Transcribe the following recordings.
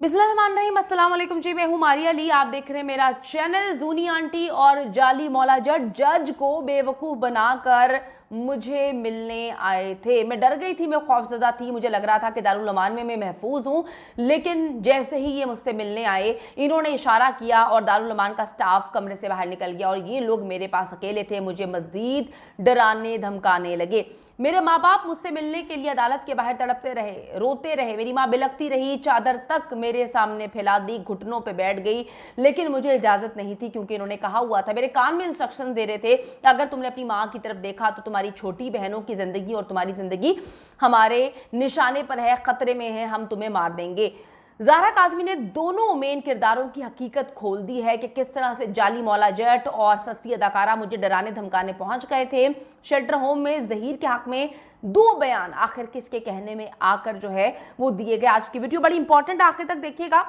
बिस्मिल्लाहिर्रहमानिर्रहीम, अस्सलाम वालेकुम जी। मैं हूं मारिया अली, आप देख रहे हैं मेरा चैनल। जूनी आंटी और जाली मौला जज को बेवकूफ़ बनाकर मुझे मिलने आए थे। मैं डर गई थी, मैं खौफजदा थी। मुझे लग रहा था कि दारुल अमान में मैं महफूज हूं, लेकिन जैसे ही ये मुझसे मिलने आए, इन्होंने इशारा किया और दारुल अमान का स्टाफ कमरे से बाहर निकल गया और ये लोग मेरे पास अकेले थे। मुझे मजीद डराने धमकाने लगे। मेरे माँ बाप मुझसे मिलने के लिए अदालत के बाहर तड़पते रहे, रोते रहे। मेरी माँ बिलखती रही, चादर तक मेरे सामने फैला दी, घुटनों पे बैठ गई, लेकिन मुझे इजाजत नहीं थी, क्योंकि इन्होंने कहा हुआ था, मेरे कान में इंस्ट्रक्शन दे रहे थे, अगर तुमने अपनी माँ की तरफ देखा तो तुम्हारी छोटी बहनों की जिंदगी और तुम्हारी जिंदगी हमारे निशाने पर है, खतरे में है, हम तुम्हें मार देंगे। ज़ाहरा काज़मी ने दोनों मेन किरदारों की हकीकत खोल दी है कि किस तरह से जाली मौला जट और सस्ती अदाकारा मुझे डराने धमकाने पहुंच गए थे। शेल्टर होम में जहीर के हक में दो बयान आखिर किसके कहने में आकर जो है वो दिए गए। आज की वीडियो बड़ी इंपॉर्टेंट, आखिर तक देखिएगा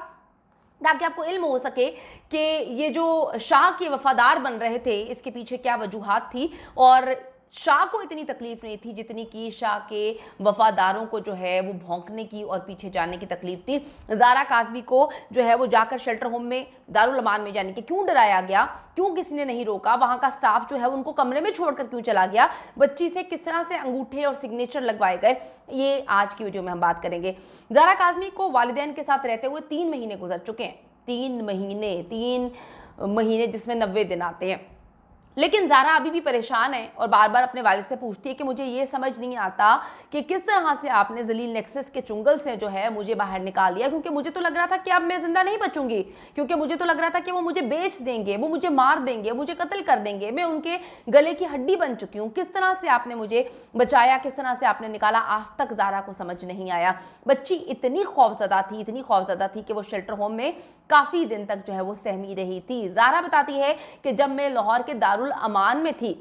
ताकि आपको इल्म हो सके कि ये जो शाह के वफादार बन रहे थे इसके पीछे क्या वजूहात थी। और शाह को इतनी तकलीफ नहीं थी जितनी कि शाह के वफादारों को जो है वो भौंकने की और पीछे जाने की तकलीफ थी। ज़ाहरा काज़मी को जो है वो जाकर शेल्टर होम में दारुल अमान में जाने के क्यों डराया गया, क्यों किसी ने नहीं रोका, वहां का स्टाफ जो है उनको कमरे में छोड़कर क्यों चला गया, बच्ची से किस तरह से अंगूठे और सिग्नेचर लगवाए गए, ये आज की वीडियो में हम बात करेंगे। ज़ाहरा काज़मी को वालिदैन के साथ रहते हुए 3 महीने गुजर चुके हैं। 3 महीने जिसमें 90 दिन आते हैं। लेकिन ज़ाहरा अभी भी परेशान है और बार बार अपने वालिद से पूछती है कि मुझे ये समझ नहीं आता कि किस तरह से आपने जलील नेक्सस के चुंगल से जो है मुझे बाहर निकाल दिया, क्योंकि मुझे तो लग रहा था कि अब मैं जिंदा नहीं बचूंगी, क्योंकि मुझे तो लग रहा था कि वो मुझे बेच देंगे, वो मुझे मार देंगे, मुझे कत्ल कर देंगे, मैं उनके गले की हड्डी बन चुकी हूँ। किस तरह से आपने मुझे बचाया, किस तरह से आपने निकाला, आज तक ज़ाहरा को समझ नहीं आया। बच्ची इतनी खौफजदा थी कि वो शेल्टर होम में काफ़ी दिन तक जो है वो सहमी रही थी। ज़ाहरा बताती है कि जब मैं लाहौर के दारुल अमान में थी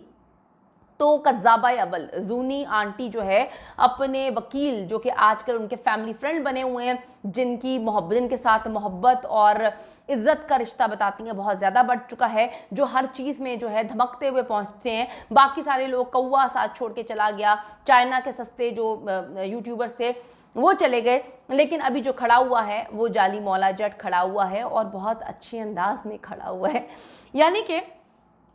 तो कज़्ज़ाबा अव्वल जूनी आंटी जो है अपने वकील, जो कि आजकल उनके फैमिली फ्रेंड बने हुए हैं, जिनके साथ मोहब्बत और इज्जत का रिश्ता बताती हैं, बहुत ज़्यादा बढ़ चुका है, जो हर चीज़ में जो है धमकते हुए पहुंचते हैं। बाकी सारे लोग, कौवा साथ छोड़ के चला गया, चाइना के सस्ते जो यूट्यूबर्स थे वो चले गए, लेकिन अभी जो खड़ा हुआ है वो जाली मौला जट खड़ा हुआ है और बहुत अच्छे अंदाज में खड़ा हुआ है। यानी कि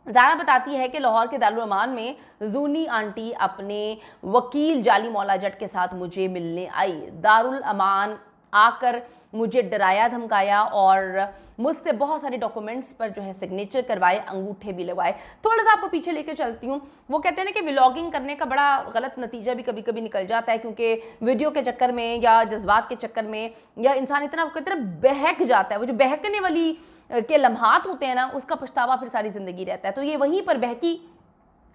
ज़ाहरा बताती है कि लाहौर के दारुल अमान में जूनी आंटी अपने वकील जाली मौला जट के साथ मुझे मिलने आई। दारुल अमान आकर मुझे डराया धमकाया और मुझसे बहुत सारे डॉक्यूमेंट्स पर जो है सिग्नेचर करवाए, अंगूठे भी लगवाए। थोड़ा सा आपको पीछे लेके चलती हूँ। वो कहते हैं ना कि व्लॉगिंग करने का बड़ा गलत नतीजा भी कभी कभी निकल जाता है, क्योंकि वीडियो के चक्कर में या जज्बात के चक्कर में या इंसान इतना बहक जाता है, वो जो बहकने वाली के लम्हात होते हैं ना, उसका पछतावा फिर सारी जिंदगी रहता है। तो ये वहीं पर बहकी,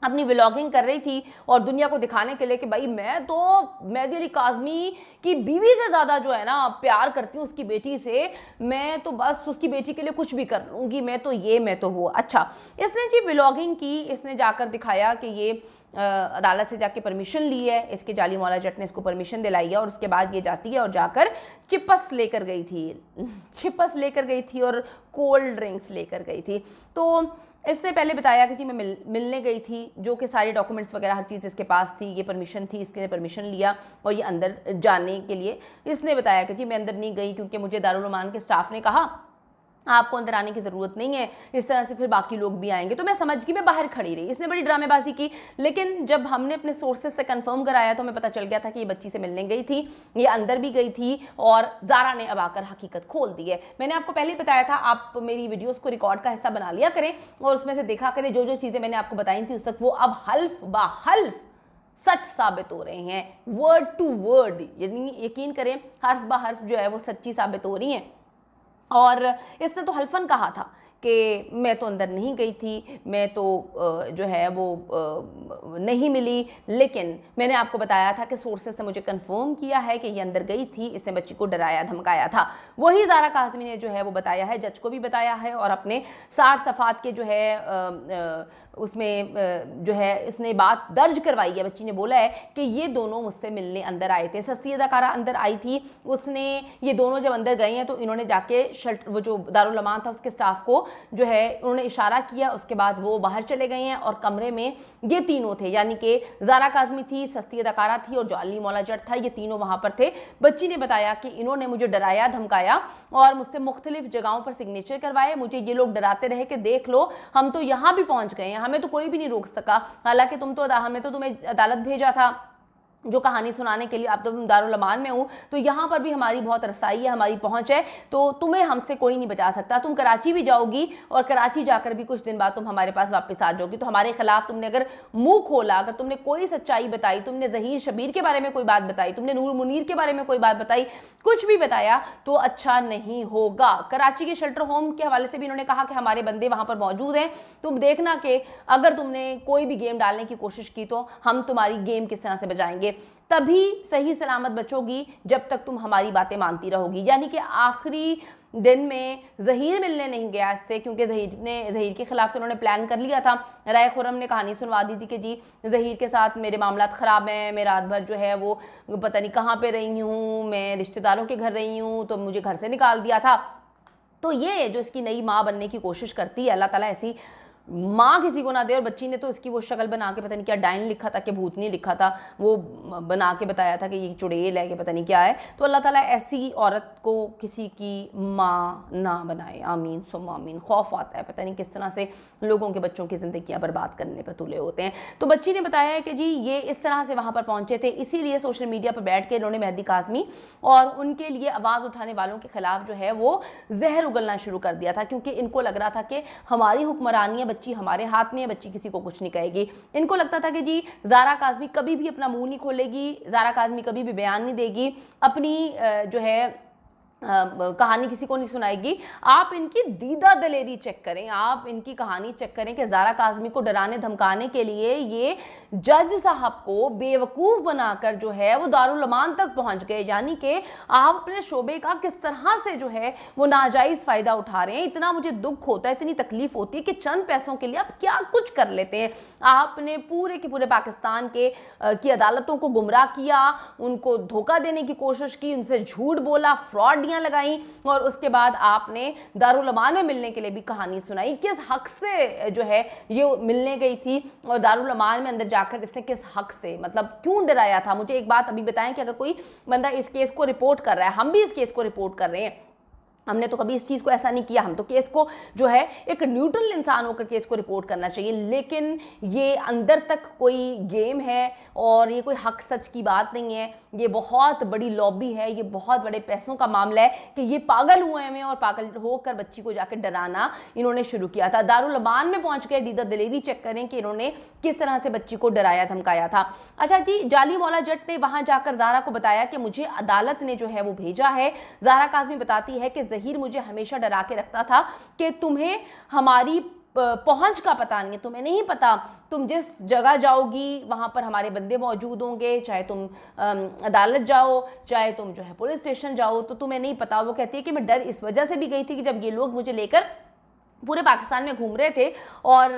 अपनी व्लॉगिंग कर रही थी और दुनिया को दिखाने के लिए कि भाई मैं तो मेहदी अली काज़मी की बीवी से ज़्यादा जो है ना प्यार करती हूँ उसकी बेटी से, मैं तो बस उसकी बेटी के लिए कुछ भी कर लूँगी, मैं तो ये मैं तो वो। अच्छा, इसने जी व्लॉगिंग की, इसने जाकर दिखाया कि ये अदालत से जाके परमिशन ली है, इसके जाली मौला जट ने इसको परमिशन दिलाई है और उसके बाद ये जाती है और जाकर चिप्स लेकर गई थी और कोल्ड ड्रिंक्स लेकर गई थी। तो इसने पहले बताया कि जी मैं मिलने गई थी, जो कि सारे डॉक्यूमेंट्स वगैरह हर चीज़ इसके पास थी, ये परमिशन थी, इसने परमिशन लिया और ये अंदर जाने के लिए इसने बताया कि जी मैं अंदर नहीं गई क्योंकि मुझे दारुल अमान के स्टाफ ने कहा आपको अंदर आने की ज़रूरत नहीं है, इस तरह से फिर बाकी लोग भी आएंगे। तो मैं समझ गई, मैं बाहर खड़ी रही। इसने बड़ी ड्रामेबाजी की, लेकिन जब हमने अपने सोर्सेज से कंफर्म कराया तो हमें पता चल गया था कि ये बच्ची से मिलने गई थी, ये अंदर भी गई थी और ज़ाहरा ने अब आकर हकीकत खोल दी है। मैंने आपको पहले ही बताया था, आप मेरी वीडियोज़ को रिकॉर्ड का हिस्सा बना लिया करें और उसमें से देखा करें जो जो चीज़ें मैंने आपको बताई थी उस वक्त वो अब हल्फ बा हल्फ सच साबित हो रहे हैं, वर्ड टू वर्ड, यानी यकीन करें हर्फ बा हर्फ जो है वो सच्ची साबित हो रही हैं। और इसने तो हल्फन कहा था कि मैं तो अंदर नहीं गई थी, मैं तो जो है वो नहीं मिली, लेकिन मैंने आपको बताया था कि सोर्सेस ने मुझे कंफर्म किया है कि ये अंदर गई थी, इसने बच्ची को डराया धमकाया था। वही ज़ाहरा काज़मी ने जो है वो बताया है, जज को भी बताया है और अपने 60 सफ़ात के जो है उसमें जो है इसने बात दर्ज करवाई है। बच्ची ने बोला है कि ये दोनों मुझसे मिलने अंदर आए थे, सस्ती अदाकारा अंदर आई थी, उसने ये दोनों जब अंदर गए हैं तो इन्होंने जाके वो जो दारुल अमान था उसके स्टाफ को जो है उन्होंने इशारा किया, उसके बाद वो बाहर चले गए हैं और कमरे में ये तीनों थे, यानी कि ज़ाहरा काज़मी थी, सस्ती अदाकारा थी और जाली मौला जट था, ये तीनों वहाँ पर थे। बच्ची ने बताया कि इन्होंने मुझे डराया धमकाया आया और मुझसे मुख्तलिफ जगहों पर सिग्नेचर करवाए। मुझे ये लोग डराते रहे कि देख लो हम तो यहाँ भी पहुंच गए हैं, हमें तो कोई भी नहीं रोक सका, हालांकि हमने तो तुम्हें अदालत भेजा था जो कहानी सुनाने के लिए। अब तो तुम दारुल अमान में हूँ तो यहाँ पर भी हमारी बहुत रसाई है, हमारी पहुँच है, तो तुम्हें हमसे कोई नहीं बचा सकता। तुम कराची भी जाओगी और कराची जाकर भी कुछ दिन बाद तुम हमारे पास वापस आ जाओगी। तो हमारे खिलाफ तुमने अगर मुंह खोला, अगर तुमने कोई सच्चाई बताई, तुमने जहीर शबीर के बारे में कोई बात बताई, तुमने नूर मुनीर के बारे में कोई बात बताई, कुछ भी बताया तो अच्छा नहीं होगा। कराची के शेल्टर होम के हवाले से भी इन्होंने कहा कि हमारे बंदे वहाँ पर मौजूद हैं, तुम देखना कि अगर तुमने कोई भी गेम डालने की कोशिश की तो हम तुम्हारी गेम किस तरह से बजाएंगे। तभी सही सलामत बचोगी जब तक तुम हमारी बातें मानती रहोगी। यानी कि आखिरी दिन में जहीर मिलने नहीं गया इससे, क्योंकि जहीर के खिलाफ तो उन्होंने प्लान कर लिया था। राय खुर्रम ने कहानी सुनवा दी थी कि जी जहीर के साथ मेरे मामलात ख़राब हैं, मैं रात भर जो है वो पता नहीं कहाँ पे रही हूँ, मैं रिश्तेदारों के घर रही हूँ, तो मुझे घर से निकाल दिया था। तो ये जो इसकी नई माँ बनने की कोशिश करती है, अल्लाह ताला ऐसी माँ किसी को ना दे। और बच्ची ने तो इसकी वो शक्ल बना के पता नहीं क्या डायन लिखा था कि भूतनी लिखा था, वो बना के बताया था कि ये चुड़ैल है कि पता नहीं क्या है। तो अल्लाह ताला ऐसी औरत को किसी की माँ ना बनाए, आमीन सुम्मा आमीन। खौफ आता है, पता नहीं किस तरह से लोगों के बच्चों की ज़िंदगियाँ बर्बाद करने पर तुले होते हैं। तो बच्ची ने बताया है कि जी ये इस तरह से वहाँ पर पहुँचे थे, इसीलिए सोशल मीडिया पर बैठ के इन्होंने मेहदी काज़मी और उनके लिए आवाज़ उठाने वालों के खिलाफ जो है वो जहर उगलना शुरू कर दिया था, क्योंकि इनको लग रहा था कि हमारी हुक्मरानी है, बच्ची हमारे हाथ में है, बच्ची किसी को कुछ नहीं कहेगी। इनको लगता था कि जी ज़ारा काज़मी कभी भी अपना मुंह नहीं खोलेगी, ज़ारा काज़मी कभी भी बयान नहीं देगी, अपनी जो है कहानी किसी को नहीं सुनाएगी। आप इनकी दीदा दलेरी चेक करें, आप इनकी कहानी चेक करें कि ज़ारा काज़मी को डराने धमकाने के लिए ये जज साहब को बेवकूफ़ बनाकर जो है वो दारुल अमान तक पहुंच गए। यानी कि आप अपने शोबे का किस तरह से जो है वो नाजायज़ फ़ायदा उठा रहे हैं। इतना मुझे दुख होता है, इतनी तकलीफ़ होती है कि चंद पैसों के लिए आप क्या कुछ कर लेते हैं। आपने पूरे के पूरे पाकिस्तान की अदालतों को गुमराह किया, उनको धोखा देने की कोशिश की, उनसे झूठ बोला, फ्रॉड लगाई और उसके बाद आपने दारुल अमान में मिलने के लिए भी कहानी सुनाई। किस हक से जो है ये मिलने गई थी और दारुल अमान में अंदर जाकर इसने किस हक से, मतलब क्यों डराया था। मुझे एक बात अभी बताएं कि अगर कोई बंदा इस केस को रिपोर्ट कर रहा है, हम भी इस केस को रिपोर्ट कर रहे हैं, हमने तो कभी इस चीज़ को ऐसा नहीं किया, हम तो केस को जो है एक न्यूट्रल इंसान होकर केस को रिपोर्ट करना चाहिए। लेकिन ये अंदर तक कोई गेम है और ये कोई हक सच की बात नहीं है, ये बहुत बड़ी लॉबी है, ये बहुत बड़े पैसों का मामला है कि ये पागल हुए हैं और पागल होकर बच्ची को जाकर डराना इन्होंने शुरू किया था। दारुल अमान में पहुंच गए, दीदा दलेरी चेक करें कि इन्होंने किस तरह से बच्ची को डराया धमकाया था। अच्छा जी, जाली मौला जट ने वहां जाकर ज़ारा को बताया कि मुझे अदालत ने जो है वो भेजा है। ज़ारा काज़मी बताती है कि ज़हीर मुझे हमेशा डरा के रखता था कि तुम्हें हमारी पहुंच का पता नहीं है, तुम्हें नहीं पता, तुम जिस जगह जाओगी वहां पर हमारे बंदे मौजूद होंगे, चाहे तुम अदालत जाओ, चाहे तुम जो है पुलिस स्टेशन जाओ, तो तुम्हें नहीं पता। वो कहती है कि मैं डर इस वजह से भी गई थी कि जब ये लोग मुझे लेकर पूरे पाकिस्तान में घूम रहे थे और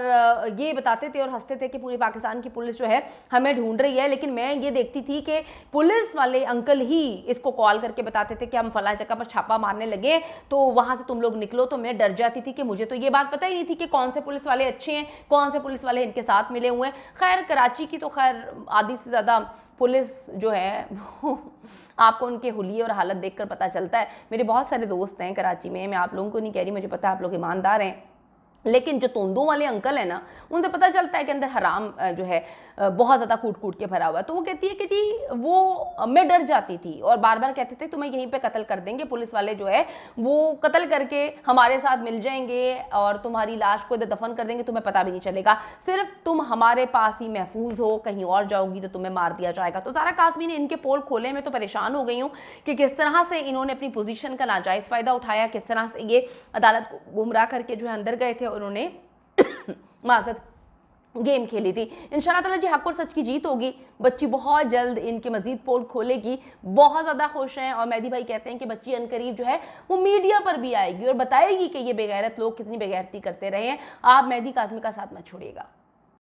ये बताते थे और हंसते थे कि पूरी पाकिस्तान की पुलिस जो है हमें ढूंढ रही है, लेकिन मैं ये देखती थी कि पुलिस वाले अंकल ही इसको कॉल करके बताते थे कि हम फला जगह पर छापा मारने लगे, तो वहाँ से तुम लोग निकलो। तो मैं डर जाती थी कि मुझे तो ये बात पता ही नहीं थी कि कौन से पुलिस वाले अच्छे हैं, कौन से पुलिस वाले इनके साथ मिले हुए हैं। खैर कराची की तो खैर आधी से ज़्यादा पुलिस जो है आपको उनके हुलिये और हालत देखकर पता चलता है। मेरे बहुत सारे दोस्त हैं कराची में, मैं आप लोगों को नहीं कह रही, मुझे पता है आप लोग ईमानदार हैं, लेकिन जो तोंदों वाले अंकल है ना, उनसे पता चलता है कि अंदर हराम जो है बहुत ज़्यादा कूट कूट के भरा हुआ है। तो वो कहती है कि जी वो मैं डर जाती थी और बार बार कहते थे तुम्हें यहीं पे कत्ल कर देंगे, पुलिस वाले जो है वो कत्ल करके हमारे साथ मिल जाएंगे और तुम्हारी लाश को इधर दफन कर देंगे, तुम्हें पता भी नहीं चलेगा, सिर्फ तुम हमारे पास ही महफूज हो, कहीं और जाओगी तो तुम्हें मार दिया जाएगा। तो ज़ारा काज़मी ने इनके पोल खोले, मैं तो परेशान हो गई हूँ कि किस तरह से इन्होंने अपनी पोजीशन का नाजायज़ फ़ायदा उठाया, किस तरह से ये अदालत को गुमराह करके जो है अंदर गए थे और उन्होंने माज़रत गेम खेली थी। इंशाल्लाह ताला जी हक और सच की जीत होगी। बच्ची बहुत जल्द इनके मजीद पोल खोलेगी, बहुत ज़्यादा खुश हैं और मेहदी भाई कहते हैं कि बच्ची अनकरीब जो है वो मीडिया पर भी आएगी और बताएगी कि ये बेगैरत लोग कितनी बेगैरती करते रहे हैं। आप मेहदी काज़मी का साथ मत छोड़िएगा।